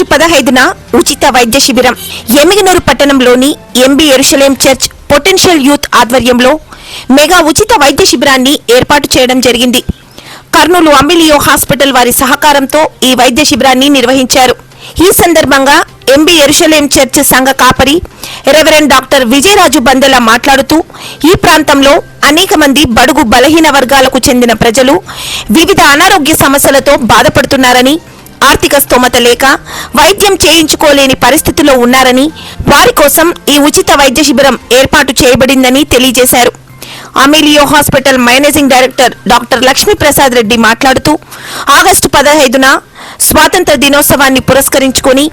August 15న ఉచిత వైద్య శిబిరం ఎమ్మిగనూరు పట్టణంలోని ఎంబీ యెరూషలేం చర్చ్ పొటెన్షియల్ యూత్ ఆధ్వర్యంలో మెగా ఉచిత వైద్య శిబిరాన్ని ఏర్పాటు చేయడం జరిగింది. కర్నూలు అమిలియో హాస్పిటల్ వారి సహకారంతో ఈ వైద్య శిబిరాన్ని నిర్వహించారు. ఈ సందర్భంగా ఎంబీ యెరూషలేం చర్చ్ సంఘ కాపరి రెవరెండ్ డాక్టర్ విజయరాజు బందెల మాట్లాడుతూ ఈ ప్రాంతంలో అనేక మంది బడుగు బలహీన వర్గాలకు చెందిన ప్రజలు వివిధ అనారోగ్య సమస్యలతో బాధపడుతున్నారని, ఆర్థిక స్తోమత లేక వైద్యం చేయించుకోలేని పరిస్థితిలో ఉన్నారని, వారి కోసం ఈ ఉచిత వైద్య శిబిరం ఏర్పాటు చేయబడిందని తెలియజేశారు. Amilio hospital managing director doctor Lakshmi Prasad Reddy మాట్లాడుతూ ఆగస్టు 15న స్వాతంత్ర దినోత్సవాన్ని పురస్కరించుకొని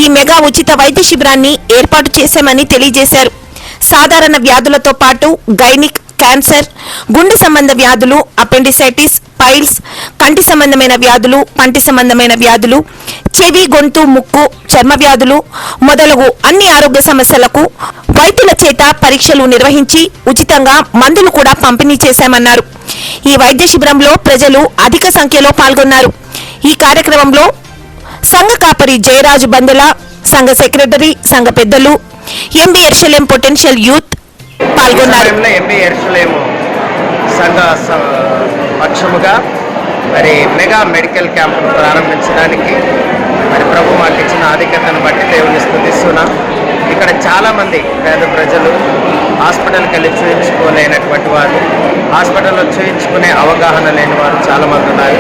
ఈ మెగా ఉచిత వైద్య శిబిరాన్ని ఏర్పాటు చేశామని తెలియజేశారు. సాధారణ వ్యాధులతో పాటు గైనిక్, క్యాన్సర్, గుండె సంబంధ వ్యాధులు, అపెండిసైటిస్, పైల్స్, కంటి సంబంధమైన వ్యాధులు, పంటి సంబంధమైన వ్యాధులు, చెవి, గొంతు, ముక్కు, చర్మ వ్యాధులు మొదలగు అన్ని ఆరోగ్య సమస్యలకు వైద్యుల చేత పరీక్షలు నిర్వహించి ఉచితంగా మందులు కూడా పంపిణీ చేశామన్నారు. ఈ వైద్య శిబిరంలో ప్రజలు అధిక సంఖ్యలో పాల్గొన్నారు. ఈ కార్యక్రమంలో సంఘ కాపరి జయరాజు బందెల, సంఘ సెక్రటరీ, సంఘ పెద్దలు, ఎంబీ యెరూషలేం పొటెన్షియల్ యూత్ పాల్గొన్నారు. ఎంబీ యెరూషలేం సంఘ పక్షముగా మరి మెగా మెడికల్ క్యాంపును ప్రారంభించడానికి మరి ప్రభు మాకు ఇచ్చిన ఆధిక్యతను బట్టి దేవుని స్తుతిస్తున్నాం. ఇక్కడ చాలామంది పేద ప్రజలు హాస్పిటల్కి వెళ్ళి చూయించుకోలేనటువంటి వారు, హాస్పిటల్లో చూయించుకునే అవగాహన లేని వారు చాలామంది ఉన్నారు.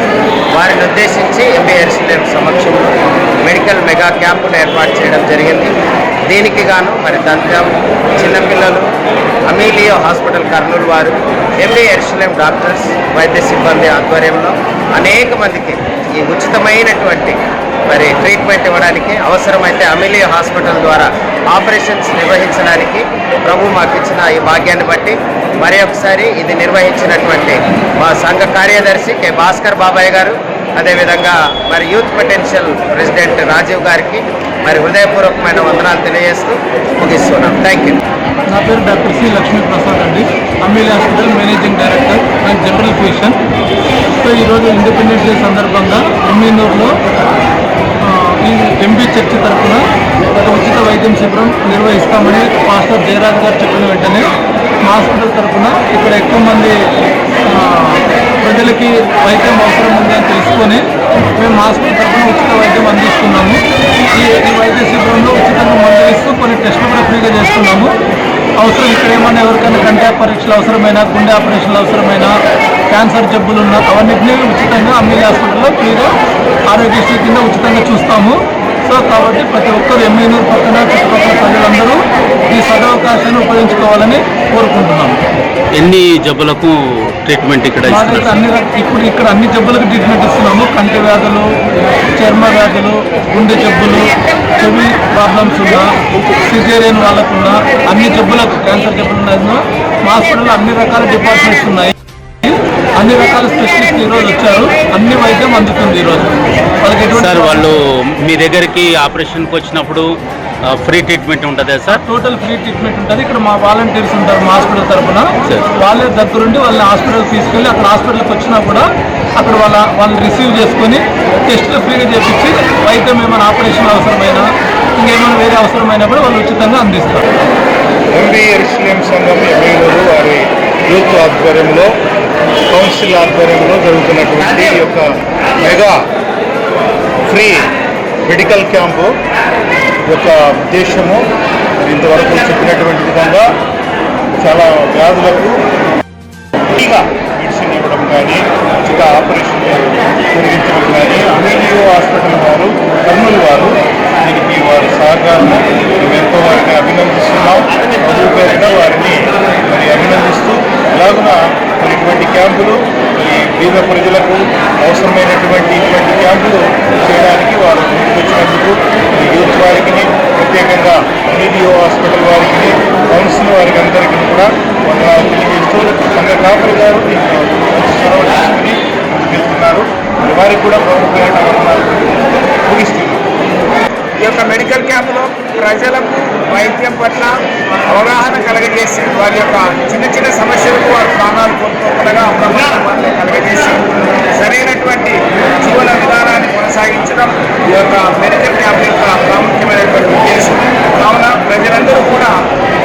వారిని ఉద్దేశించి ఎంబీ యెరూషలేం సమక్షంలో మెడికల్ మెగా క్యాంపును ఏర్పాటు చేయడం జరిగింది. దీనికి గాను మరి దంతం, చిన్నపిల్లలు, అమిలియో హాస్పిటల్ కర్నూలు వారు, ఎంబీ యెరూషలేం డాక్టర్స్, వైద్య సిబ్బంది ఆధ్వర్యంలో అనేక మందికి ఈ ఉచితమైనటువంటి మరి ట్రీట్మెంట్ ఇవ్వడానికి, అవసరమైతే అమిలియో హాస్పిటల్ ద్వారా ఆపరేషన్స్ నిర్వహించడానికి ప్రభు మాకు ఇచ్చిన ఈ భాగ్యాన్ని బట్టి మరి ఒకసారి ఇది నిర్వహించినటువంటి మా సంఘ కార్యదర్శి కె భాస్కర్ బాబాయ్ గారు, అదేవిధంగా మరి యూత్ పొటెన్షియల్ ప్రెసిడెంట్ రాజీవ్ గారికి మరి హృదయపూర్వకమైన వందనాలు తెలియజేస్తూ ముగిస్తున్నాం. Thank you. నా పేరు డాక్టర్ సి లక్ష్మీప్రసాద్ అండి. Amilio hospital managing director and general physician. So ఈరోజు ఇండిపెండెన్స్ డే సందర్భంగా ఎమ్మిగనూరులో ఈ ఎంబీ చర్చ్ తరఫున ఒక ఉచిత వైద్యం శిబిరం నిర్వహిస్తామని మాస్టర్ జయరాజ్ గారు చెప్పిన వెంటనే మా హాస్పిటల్ తరఫున ఇక్కడ ఎక్కువ మంది ప్రజలకి వైద్యం అవసరం ఉంది అని తెలుసుకొని మేము హాస్పిటల్ తరఫున ఉచిత వైద్యం అందిస్తున్నాము. ఈ వైద్య శిబిరంలో ఉచితంగా మందులు ఇస్తూ కొన్ని టెస్టులు కూడా ఫ్రీగా చేస్తున్నాము. అవసరం ఇక్కడ ఏమన్నా ఎవరికైనా కంటి పరీక్షలు అవసరమైనా, గుండె ఆపరేషన్లు అవసరమైనా, క్యాన్సర్ జబ్బులు ఉన్న అవన్నింటినీ ఉచితంగా అమిలియో హాస్పిటల్లో ఫ్రీగా ఆరోగ్యశ్రీ కింద ఉచితంగా చూస్తాము. సో కాబట్టి ప్రతి ఒక్కరు ఎమ్మిగనూరు పక్కన చుట్టుపక్కల ప్రజలందరూ ఈ సదవకాశాన్ని ఉపయోగించుకోవాలని కోరుకుంటున్నాము. ఎన్ని జబ్బులకు ట్రీట్మెంట్ ఇక్కడ ఇప్పుడు ఇక్కడ అన్ని జబ్బులకు ట్రీట్మెంట్ ఇస్తున్నాము. కంటి వ్యాధులు, చర్మ వ్యాధులు, గుండె జబ్బులు, చెవి ప్రాబ్లమ్స్ ఉన్నా, సిజేరియన్ వాళ్ళకున్నా, అన్ని జబ్బులకు, క్యాన్సర్ జబ్బులు ఉన్న మా హాస్పిటల్లో అన్ని రకాల డిపార్ట్మెంట్స్ ఉన్నాయి. అన్ని రకాల స్పెషలిస్ట్ ఈరోజు వచ్చారు. అన్ని వైద్యం అందుతుంది ఈరోజు వాళ్ళకి. సార్ వాళ్ళు మీ దగ్గరికి ఆపరేషన్కి వచ్చినప్పుడు ఫ్రీ ట్రీట్మెంట్ ఉంటుందా సార్? టోటల్ ఫ్రీ ట్రీట్మెంట్ ఉంటుంది. ఇక్కడ మా వాలంటీర్స్ ఉంటారు మా హాస్పిటల్ తరఫున. వాళ్ళే దగ్గరుండి వాళ్ళని హాస్పిటల్కి తీసుకెళ్ళి అక్కడ హాస్పిటల్కి వచ్చినా కూడా అక్కడ వాళ్ళు రిసీవ్ చేసుకొని టెస్టులు ఫ్రీగా చేపించి వైద్యం ఏమైనా ఆపరేషన్ అవసరమైనా, ఇంకేమైనా వేరే అవసరమైనా కూడా వాళ్ళు ఉచితంగా అందిస్తారు. ఎంబీ యెరూషలేం సంఘం ఎమ్మిగనూరు వారి యూత్ ఆధ్వర్యంలో, కౌన్సిల్ ఆధ్వర్యంలో జరుగుతున్నటువంటి ఈ యొక్క మెగా ఫ్రీ మెడికల్ క్యాంపు యొక్క ఉద్దేశము ఇంతవరకు చెప్పినటువంటి విధంగా చాలా వ్యాధులకు ఫ్రీగా మెడిసిన్ ఇవ్వడం కానీ, ఉచిత ఆపరేషన్ జరిగించడం కానీ అమిలియో హాస్పిటల్ వారు, కర్నూలు వారు దీనికి వారి సహకారం మేము ఎంతో వారిని అభినందిస్తున్నాం. ప్రభు పేరిట వారిని మరి అభినందిస్తూ అలాగున మరి ఇటువంటి క్యాంపులు ఈ బీద ప్రజలకు అవసరమైనటువంటి ఇటువంటి క్యాంపులు చేయడానికి వారు ముందుకొచ్చినందుకు యూత్ వారికి, ప్రత్యేకంగా అమిలియో హాస్పిటల్ వారికి, కౌన్సిల్ వారికి అందరికీ కూడా వందనాలు తెలియజేస్తూ సంఘ కాపరి గారు దీంట్లో మంచి చొరవ తీసుకుని ముందుకెళ్తున్నారు. వారికి కూడా ప్రభుత్వ వందనాలు ముగిస్తున్నారు. ఈ యొక్క మెడికల్ క్యాంపులో ప్రజలకు వైద్యం పట్ల అవగాహన కలగజేసి వారి యొక్క చిన్న చిన్న సమస్యలకు వారి ప్రాణాలు కోల్పోకుండా అప్రమత్తం కలగజేసి సరైనటువంటి జీవన విధానాన్ని కొనసాగించారు. కొనసాగించడం ఈ యొక్క మెడికల్ క్యాంప్ యొక్క ప్రాముఖ్యమైనటువంటి ఉద్దేశం. కావున ప్రజలందరూ కూడా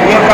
ఈ యొక్క